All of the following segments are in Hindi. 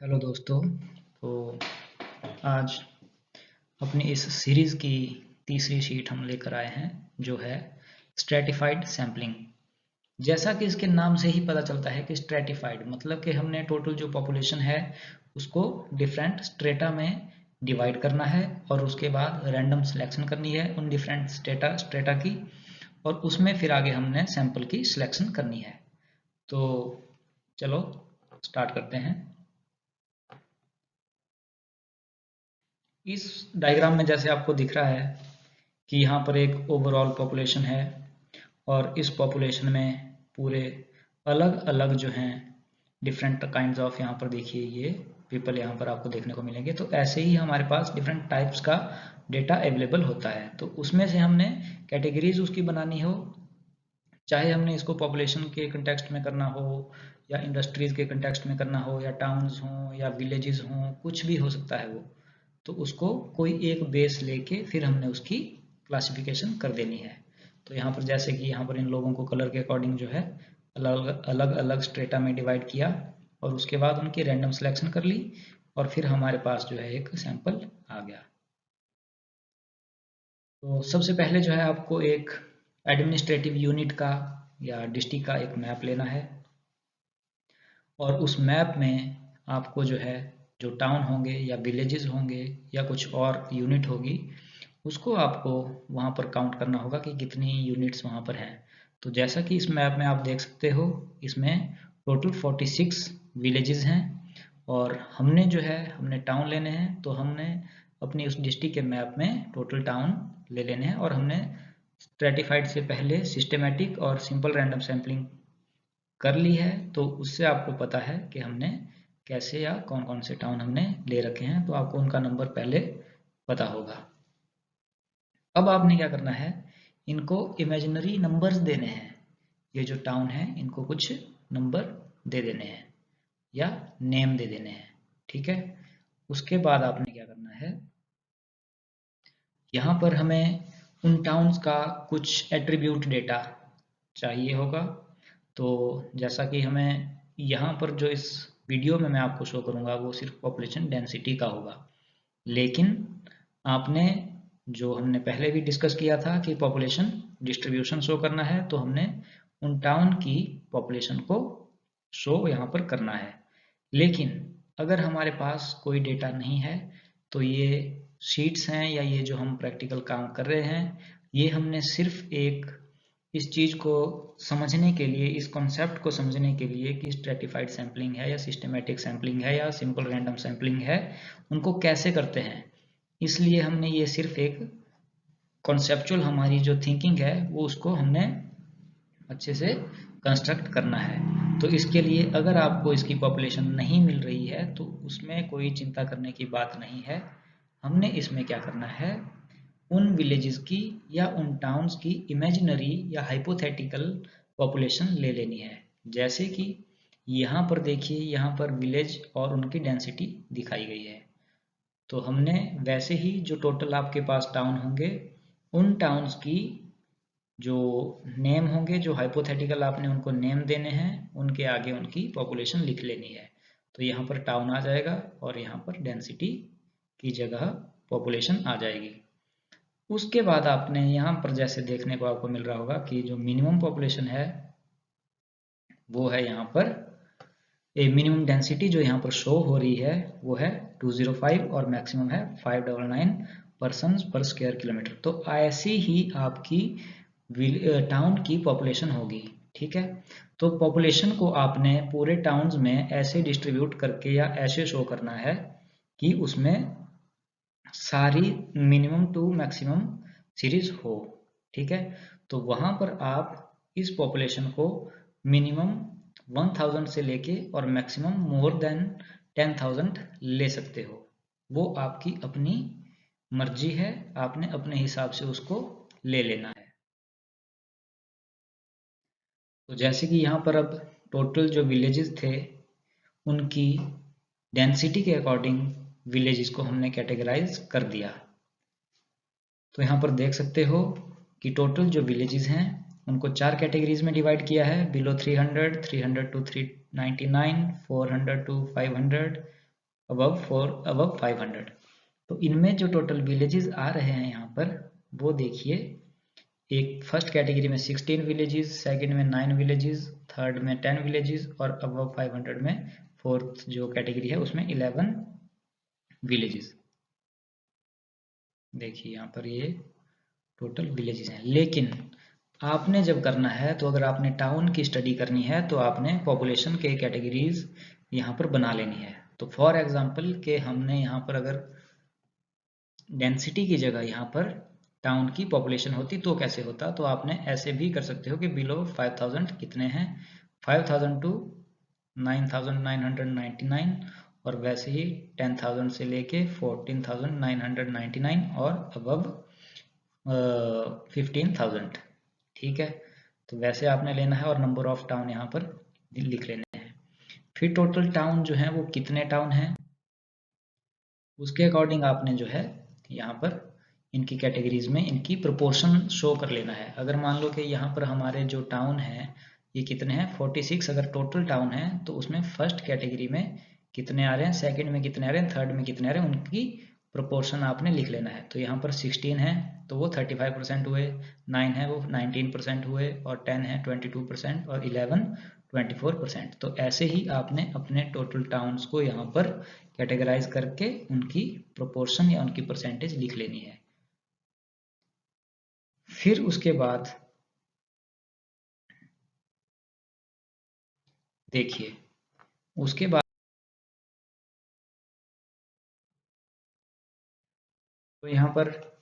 हेलो दोस्तों। तो आज अपनी इस सीरीज़ की तीसरी शीट हम लेकर आए हैं जो है स्ट्रेटिफाइड सैम्पलिंग। जैसा कि इसके नाम से ही पता चलता है कि स्ट्रेटिफाइड मतलब कि हमने टोटल जो पॉपुलेशन है उसको डिफरेंट स्ट्रेटा में डिवाइड करना है और उसके बाद रैंडम सिलेक्शन करनी है उन डिफरेंट स्ट्रेटा की, और उसमें फिर आगे हमने सैंपल की सिलेक्शन करनी है। तो चलो स्टार्ट करते हैं। इस डायग्राम में जैसे आपको दिख रहा है कि यहाँ पर एक ओवरऑल पॉपुलेशन है और इस पॉपुलेशन में पूरे अलग अलग जो हैं डिफरेंट काइंड्स ऑफ, यहाँ पर देखिए ये पीपल यहाँ पर आपको देखने को मिलेंगे। तो ऐसे ही हमारे पास डिफरेंट टाइप्स का डेटा अवेलेबल होता है, तो उसमें से हमने कैटेगरीज उसकी बनानी हो, चाहे हमने इसको पॉपुलेशन के कंटेक्स्ट में करना हो या इंडस्ट्रीज के कंटेक्स्ट में करना हो या टाउन्स हों या विलेजेस हों, कुछ भी हो सकता है वो। तो उसको कोई एक बेस लेके फिर हमने उसकी क्लासिफिकेशन कर देनी है। तो यहाँ पर जैसे कि यहाँ पर इन लोगों को कलर के अकॉर्डिंग जो है अलग अलग स्ट्रेटा में डिवाइड किया और उसके बाद उनकी रैंडम सिलेक्शन कर ली और फिर हमारे पास जो है एक सैंपल आ गया। तो सबसे पहले जो है आपको एक एडमिनिस्ट्रेटिव यूनिट का या डिस्ट्रिक्ट का एक मैप लेना है और उस मैप में आपको जो है जो टाउन होंगे या विलेजेस होंगे या कुछ और यूनिट होगी उसको आपको वहाँ पर काउंट करना होगा कि कितनी यूनिट्स वहाँ पर हैं। तो जैसा कि इस मैप में आप देख सकते हो, इसमें टोटल 46 विलेजेस हैं और हमने टाउन लेने हैं। तो हमने अपनी उस डिस्ट्रिक्ट के मैप में टोटल टाउन ले लेने हैं और हमने स्ट्रेटिफाइड से पहले सिस्टेमेटिक और सिंपल रैंडम सैम्पलिंग कर ली है। तो उससे आपको पता है कि हमने कैसे या कौन कौन से टाउन हमने ले रखे हैं, तो आपको उनका नंबर पहले पता होगा। अब आपने क्या करना है, इनको इमेजिनरी नंबर्स देने हैं। ये जो टाउन है इनको कुछ नंबर दे देने हैं या नेम दे देने हैं, ठीक है। उसके बाद आपने क्या करना है, यहाँ पर हमें उन टाउन्स का कुछ एट्रीब्यूट डेटा चाहिए होगा। तो जैसा कि हमें यहाँ पर जो इस वीडियो में मैं आपको शो करूँगा वो सिर्फ पॉपुलेशन डेंसिटी का होगा, लेकिन आपने जो हमने पहले भी डिस्कस किया था कि पॉपुलेशन डिस्ट्रीब्यूशन शो करना है, तो हमने उन टाउन की पॉपुलेशन को शो यहाँ पर करना है। लेकिन अगर हमारे पास कोई डेटा नहीं है तो ये शीट्स हैं या ये जो हम प्रैक्टिकल काम कर रहे हैं, ये हमने सिर्फ एक इस चीज़ को समझने के लिए, इस कॉन्सेप्ट को समझने के लिए कि स्ट्रेटिफाइड सैम्पलिंग है या सिस्टमेटिक सैम्पलिंग है या सिंपल रैंडम सैम्पलिंग है, उनको कैसे करते हैं, इसलिए हमने ये सिर्फ एक कॉन्सेप्चुअल हमारी जो थिंकिंग है वो उसको हमने अच्छे से कंस्ट्रक्ट करना है। तो इसके लिए अगर आपको इसकी पॉपुलेशन नहीं मिल रही है तो उसमें कोई चिंता करने की बात नहीं है। हमने इसमें क्या करना है, उन विलेजेस की या उन टाउन्स की इमेजिनरी या हाइपोथेटिकल पॉपुलेशन ले लेनी है। जैसे कि यहाँ पर देखिए, यहाँ पर विलेज और उनकी डेंसिटी दिखाई गई है। तो हमने वैसे ही जो टोटल आपके पास टाउन होंगे उन टाउन्स की जो नेम होंगे, जो हाइपोथेटिकल आपने उनको नेम देने हैं, उनके आगे उनकी पॉपुलेशन लिख लेनी है। तो यहाँ पर टाउन आ जाएगा और यहाँ पर डेंसिटी की जगह पॉपुलेशन आ जाएगी। उसके बाद आपने यहाँ पर जैसे देखने को आपको मिल रहा होगा कि जो मिनिमम पॉपुलेशन है वो है यहाँ पर मिनिमम डेंसिटी जो यहाँ पर शो हो रही है वो है 205 और मैक्सिमम है 599 पर्सन्स पर स्क्वायर किलोमीटर। तो ऐसी ही आपकी टाउन की पॉपुलेशन होगी, ठीक है। तो पॉपुलेशन को आपने पूरे टाउन्स में ऐसे डिस्ट्रीब्यूट करके या ऐसे शो करना है कि उसमें सारी मिनिमम टू मैक्सिमम सीरीज हो, ठीक है। तो वहां पर आप इस पॉपुलेशन को मिनिमम 1000 से लेके और मैक्सिमम मोर देन 10,000 ले सकते हो। वो आपकी अपनी मर्जी है, आपने अपने हिसाब से उसको ले लेना है। तो जैसे कि यहाँ पर अब टोटल जो विलेजेस थे उनकी डेंसिटी के अकॉर्डिंग विलेजेस को हमने कैटेगराइज कर दिया। तो यहाँ पर देख सकते हो कि टोटल जो विलेजेस हैं उनको 4 कैटेगरीज में डिवाइड किया है, बिलो 300, 300 टू 399, 400 टू 500 अबव 500। तो इनमें जो टोटल विलेजेस आ रहे हैं यहाँ पर वो देखिए, एक फर्स्ट कैटेगरी में 16 विलेजेस, सेकंड में 9 विलेजेस, थर्ड में 10 विलेजेस और अबव 500 में फोर्थ जो कैटेगरी है उसमें 11 विलेजेस। देखिए यहाँ पर ये टोटल विलेजेस हैं। लेकिन आपने जब करना है तो अगर आपने टाउन की स्टडी करनी है तो आपने पॉपुलेशन के कैटेगरीज यहाँ पर बना लेनी है। तो फॉर एग्जांपल के हमने यहाँ पर अगर डेंसिटी की जगह यहाँ पर टाउन की पॉपुलेशन होती तो कैसे होता, तो आपने ऐसे भी कर सकते हो कि बिलो 5000 कितने हैं, 5000 टू 9999 और वैसे ही 10,000 से लेके 14,999 और अबव 15,000। ठीक है, तो वैसे आपने लेना है और नंबर ऑफ टाउन यहाँ पर लिख लेने हैं। फिर टोटल टाउन जो है वो कितने टाउन हैं उसके अकॉर्डिंग आपने जो है यहाँ पर इनकी कैटेगरीज में इनकी प्रोपोर्शन शो कर लेना है। अगर मान लो कि यहाँ पर हमारे जो टाउन है ये कितने हैं 46, अगर टोटल टाउन है तो उसमें फर्स्ट कैटेगरी में कितने आ रहे हैं, सेकंड में कितने आ रहे हैं, थर्ड में कितने आ रहे हैं, उनकी प्रोपोर्शन आपने लिख लेना है। तो यहाँ पर 16 है तो वो 35% हुए, 9 है वो 19% हुए और 10 है 22% और 11 24%। तो ऐसे ही आपने अपने टोटल टाउन्स को यहाँ पर कैटेगराइज करके उनकी प्रोपोर्शन या उनकी परसेंटेज लिख लेनी है। फिर उसके बाद देखिए, उसके बाद तो यहाँ पर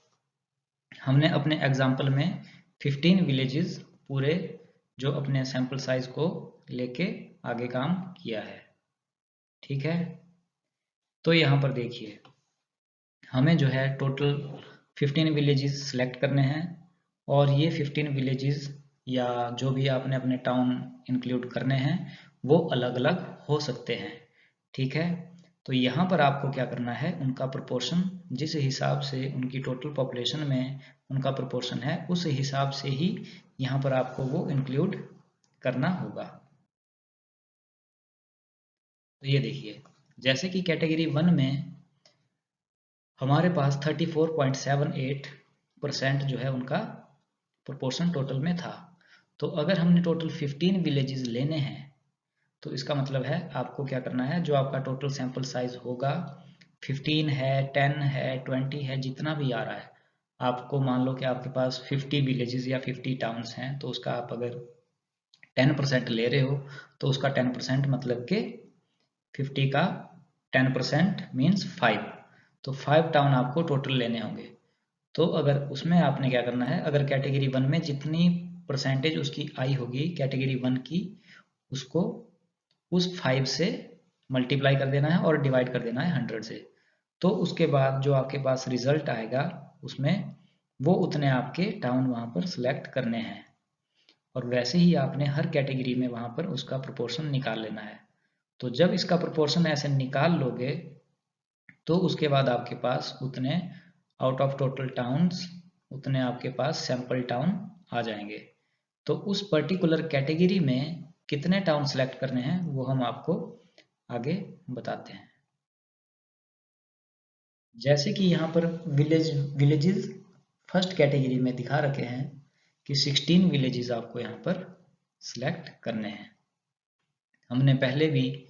हमने अपने एग्जाम्पल में 15 विलेजेस पूरे जो अपने सैंपल साइज को लेके आगे काम किया है। ठीक है, तो यहाँ पर देखिए हमें जो है टोटल 15 विलेजेस सेलेक्ट करने हैं और ये 15 विलेजेस या जो भी आपने अपने टाउन इंक्लूड करने हैं वो अलग अलग हो सकते हैं। ठीक है, तो यहाँ पर आपको क्या करना है, उनका प्रोपोर्शन जिस हिसाब से उनकी टोटल पॉपुलेशन में उनका प्रोपोर्शन है उस हिसाब से ही यहाँ पर आपको वो इंक्लूड करना होगा। तो ये देखिए, जैसे कि कैटेगरी 1 में हमारे पास 34.78% जो है उनका प्रोपोर्शन टोटल में था। तो अगर हमने टोटल 15 विलेजेस लेने हैं तो इसका मतलब है आपको क्या करना है, जो आपका टोटल सैंपल साइज होगा 15 है, 10 है, 20 है, जितना भी आ रहा है, आपको मान लो कि आपके पास 50 विलेजेस या 50 टाउन्स हैं तो उसका आप अगर 10% ले रहे हो तो उसका 10% मतलब कि 50 का 10% मीन्स 5। तो 5 टाउन आपको टोटल लेने होंगे। तो अगर उसमें आपने क्या करना है, अगर कैटेगरी 1 में जितनी परसेंटेज उसकी आई होगी कैटेगरी 1 की, उसको उस 5 से मल्टीप्लाई कर देना है और डिवाइड कर देना है 100 से। तो उसके बाद जो आपके पास रिजल्ट आएगा उसमें वो उतने आपके टाउन वहाँ पर सिलेक्ट करने हैं और वैसे ही आपने हर कैटेगरी में वहाँ पर उसका प्रोपोर्शन निकाल लेना है। तो जब इसका प्रोपोर्शन ऐसे निकाल लोगे तो उसके बाद आपके पास उतने आउट ऑफ टोटल टाउन्स उतने आपके पास सैंपल टाउन आ जाएंगे। तो उस पर्टिकुलर कैटेगरी में कितने टाउन सेलेक्ट करने हैं वो हम आपको आगे बताते हैं। जैसे कि यहाँ पर विलेजेस फर्स्ट कैटेगरी में दिखा रखे हैं कि 16 विलेजेस आपको यहाँ पर सिलेक्ट करने हैं। हमने पहले भी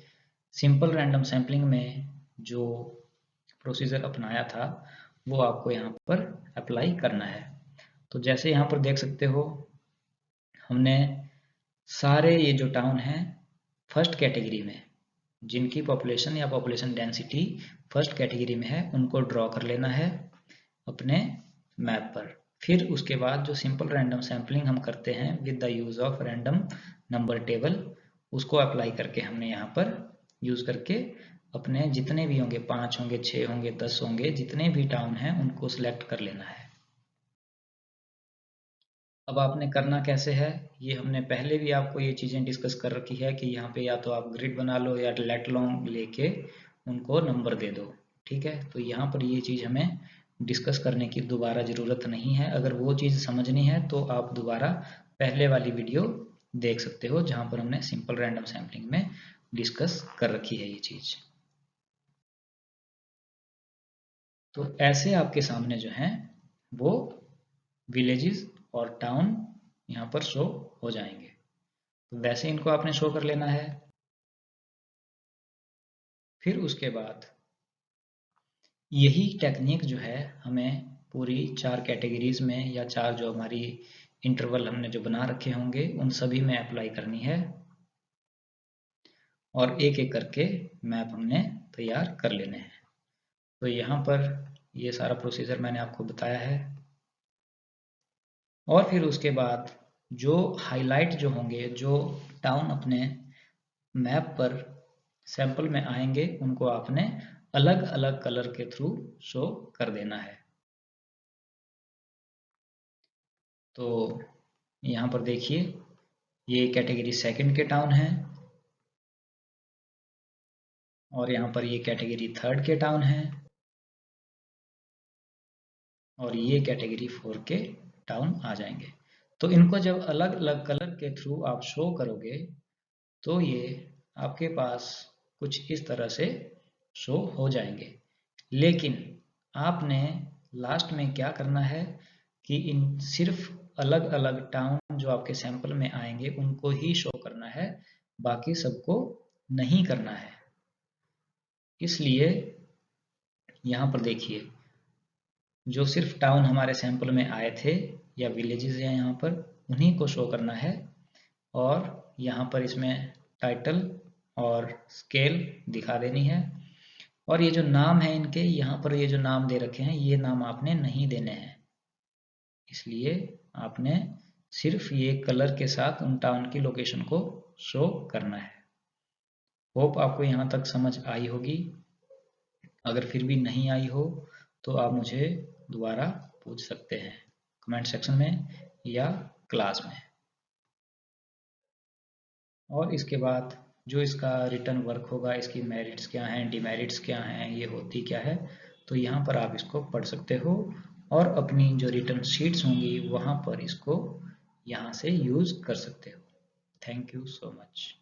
सिंपल रैंडम सैम्पलिंग में जो प्रोसीजर अपनाया था वो आपको यहाँ पर अप्लाई करना है। तो जैसे यहाँ पर देख सकते हो हमने सारे ये जो टाउन हैं फर्स्ट कैटेगरी में जिनकी पॉपुलेशन या पॉपुलेशन डेंसिटी फर्स्ट कैटेगरी में है उनको ड्रॉ कर लेना है अपने मैप पर। फिर उसके बाद जो सिंपल रैंडम सैम्पलिंग हम करते हैं with the use of random number table, उसको अप्लाई करके हमने यहाँ पर यूज करके अपने जितने भी होंगे 5 होंगे 6 होंगे 10 होंगे जितने भी टाउन हैं उनको सिलेक्ट कर लेना है। अब आपने करना कैसे है, ये हमने पहले भी आपको ये चीज़ें डिस्कस कर रखी है कि यहाँ पे या तो आप ग्रिड बना लो या लेट लॉन्ग लेके उनको नंबर दे दो। ठीक है, तो यहाँ पर ये चीज़ हमें डिस्कस करने की दोबारा ज़रूरत नहीं है। अगर वो चीज़ समझनी है तो आप दोबारा पहले वाली वीडियो देख सकते हो जहाँ पर हमने सिंपल रैंडम सैम्पलिंग में डिस्कस कर रखी है ये चीज़। तो ऐसे आपके सामने जो हैं वो विलेजेस और टाउन यहाँ पर शो हो जाएंगे। तो वैसे इनको आपने शो कर लेना है। फिर उसके बाद यही टेक्निक जो है हमें पूरी 4 कैटेगरीज में या 4 जो हमारी इंटरवल हमने जो बना रखे होंगे उन सभी में अप्लाई करनी है और एक एक करके मैप हमने तैयार कर लेने हैं। तो यहाँ पर ये सारा प्रोसीजर मैंने आपको बताया है। और फिर उसके बाद जो हाईलाइट जो होंगे, जो टाउन अपने मैप पर सैंपल में आएंगे, उनको आपने अलग अलग कलर के थ्रू शो कर देना है। तो यहाँ पर देखिए ये कैटेगरी सेकंड के टाउन हैं और यहाँ पर ये कैटेगरी थर्ड के टाउन हैं और ये कैटेगरी 4 के टाउन आ जाएंगे। तो इनको जब अलग अलग कलर के थ्रू आप शो करोगे तो ये आपके पास कुछ इस तरह से शो हो जाएंगे। लेकिन आपने लास्ट में क्या करना है कि इन सिर्फ अलग अलग टाउन जो आपके सैंपल में आएंगे उनको ही शो करना है, बाकी सबको नहीं करना है। इसलिए यहाँ पर देखिए जो सिर्फ टाउन हमारे सैंपल में आए थे या विलेजेस हैं यहाँ पर, उन्हीं को शो करना है और यहाँ पर इसमें टाइटल और स्केल दिखा देनी है। और ये जो नाम है इनके, यहाँ पर ये जो नाम दे रखे हैं ये नाम आपने नहीं देने हैं, इसलिए आपने सिर्फ ये कलर के साथ उन टाउन की लोकेशन को शो करना है। होप आपको यहाँ तक समझ आई होगी। अगर फिर भी नहीं आई हो तो आप मुझे दोबारा पूछ सकते हैं कमेंट सेक्शन में या क्लास में। और इसके बाद जो इसका रिटर्न वर्क होगा, इसकी मेरिट्स क्या हैं, डिमेरिट्स क्या हैं, ये होती क्या है, तो यहाँ पर आप इसको पढ़ सकते हो और अपनी जो रिटर्न शीट्स होंगी वहाँ पर इसको यहाँ से यूज़ कर सकते हो। Thank you so much.